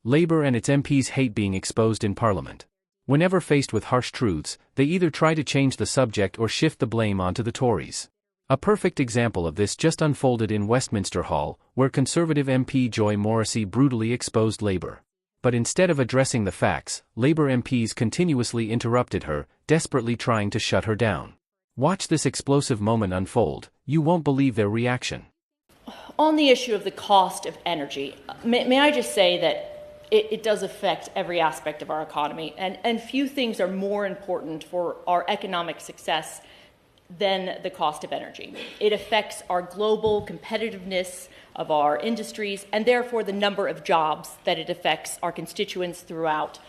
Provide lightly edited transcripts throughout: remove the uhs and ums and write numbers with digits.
Labour and its MPs hate being exposed in Parliament. Whenever faced with harsh truths, they either try to change the subject or shift the blame onto the Tories. A perfect example of this just unfolded in Westminster Hall, where Conservative MP Joy Morrissey brutally exposed Labour. But instead of addressing the facts, Labour MPs continuously interrupted her, desperately trying to shut her down. Watch this explosive moment unfold, you won't believe their reaction. On the issue of the cost of energy, may I just say that it does affect every aspect of our economy, and few things are more important for our economic success than the cost of energy. It affects our global competitiveness of our industries and therefore the number of jobs that it affects our constituents throughout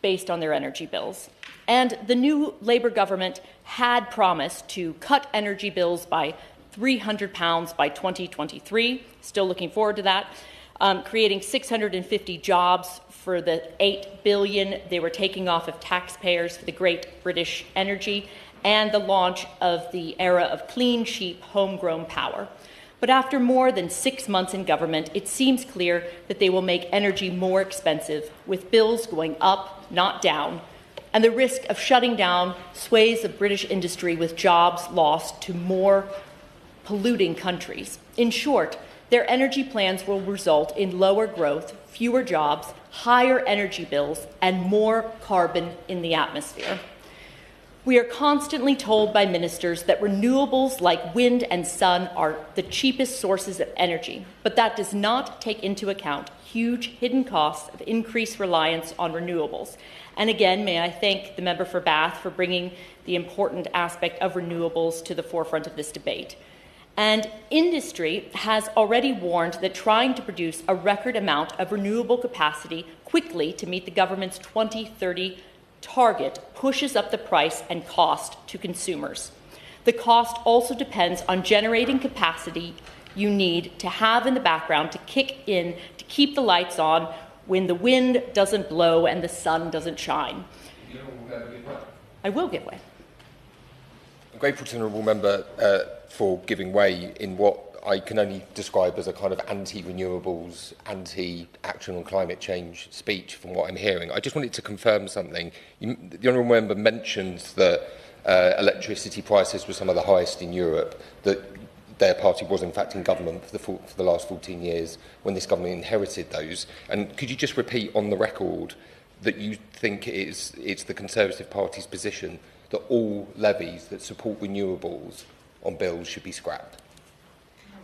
based on their energy bills. And the new Labour government had promised to cut energy bills by £300 by 2023, still looking forward to that, creating 650 jobs for the $8 billion they were taking off of taxpayers for the Great British Energy, and the launch of the era of clean, cheap, homegrown power. But after more than 6 months in government, it seems clear that they will make energy more expensive, with bills going up, not down, and the risk of shutting down swathes of British industry with jobs lost to more polluting countries. In short, their energy plans will result in lower growth, fewer jobs, higher energy bills, and more carbon in the atmosphere. We are constantly told by ministers that renewables like wind and sun are the cheapest sources of energy, but that does not take into account huge hidden costs of increased reliance on renewables. And again, may I thank the member for Bath for bringing the important aspect of renewables to the forefront of this debate. And industry has already warned that trying to produce a record amount of renewable capacity quickly to meet the government's 2030 target pushes up the price and cost to consumers. The cost also depends on generating capacity you need to have in the background to kick in to keep the lights on when the wind doesn't blow and the sun doesn't shine. I will give way. I'm grateful to the honourable member for giving way in what I can only describe as a kind of anti-renewables, anti-action on climate change speech from what I'm hearing. I just wanted to confirm something. The honourable member mentioned that electricity prices were some of the highest in Europe, that their party was in fact in government for the last 14 years when this government inherited those. And could you just repeat on the record that you think it's the Conservative Party's position that all levies that support renewables on bills should be scrapped?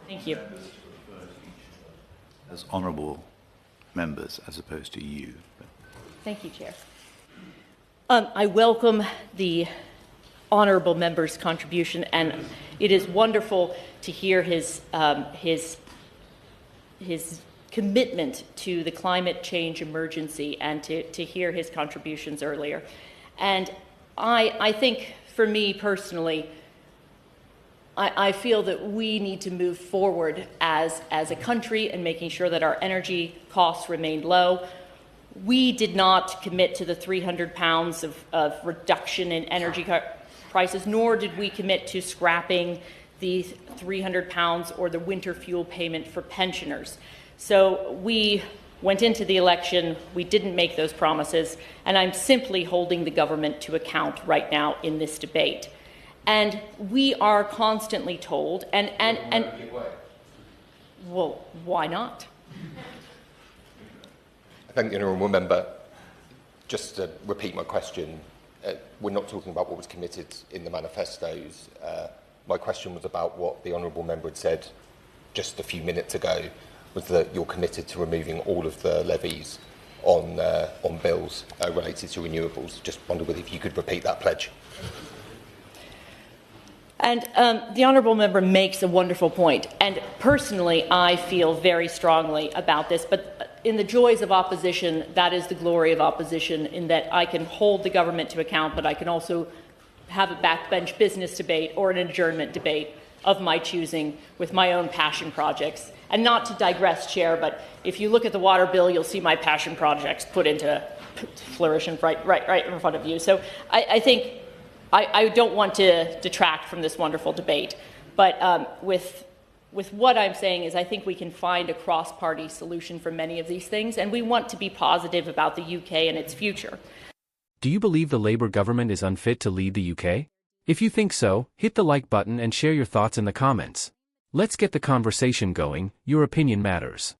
Thank you. As honourable members, as opposed to you. Thank you, Chair. I welcome the honourable member's contribution, and it is wonderful to hear his commitment to the climate change emergency and to hear his contributions earlier. And I think, for me personally, I feel that we need to move forward as a country in making sure that our energy costs remain low. We did not commit to the £300 of reduction in energy prices, nor did we commit to scrapping the £300 or the winter fuel payment for pensioners. So we went into the election, we didn't make those promises, and I'm simply holding the government to account right now in this debate. And we are constantly told, well, why not? I thank the honourable member. Just to repeat my question, we're not talking about what was committed in the manifestos. My question was about what the honourable member had said just a few minutes ago, was that you're committed to removing all of the levies on bills related to renewables. Just wondered if you could repeat that pledge. And the honourable member makes a wonderful point. And personally, I feel very strongly about this. But in the joys of opposition, that is the glory of opposition, in that I can hold the government to account, but I can also have a backbench business debate or an adjournment debate of my choosing with my own passion projects. And not to digress, Chair, but if you look at the water bill, you'll see my passion projects put into flourish right in front of you. So I think I don't want to detract from this wonderful debate, but with with what I'm saying is I think we can find a cross-party solution for many of these things, and we want to be positive about the UK and its future. Do you believe the Labour government is unfit to lead the UK? If you think so, hit the like button and share your thoughts in the comments. Let's get the conversation going. Your opinion matters.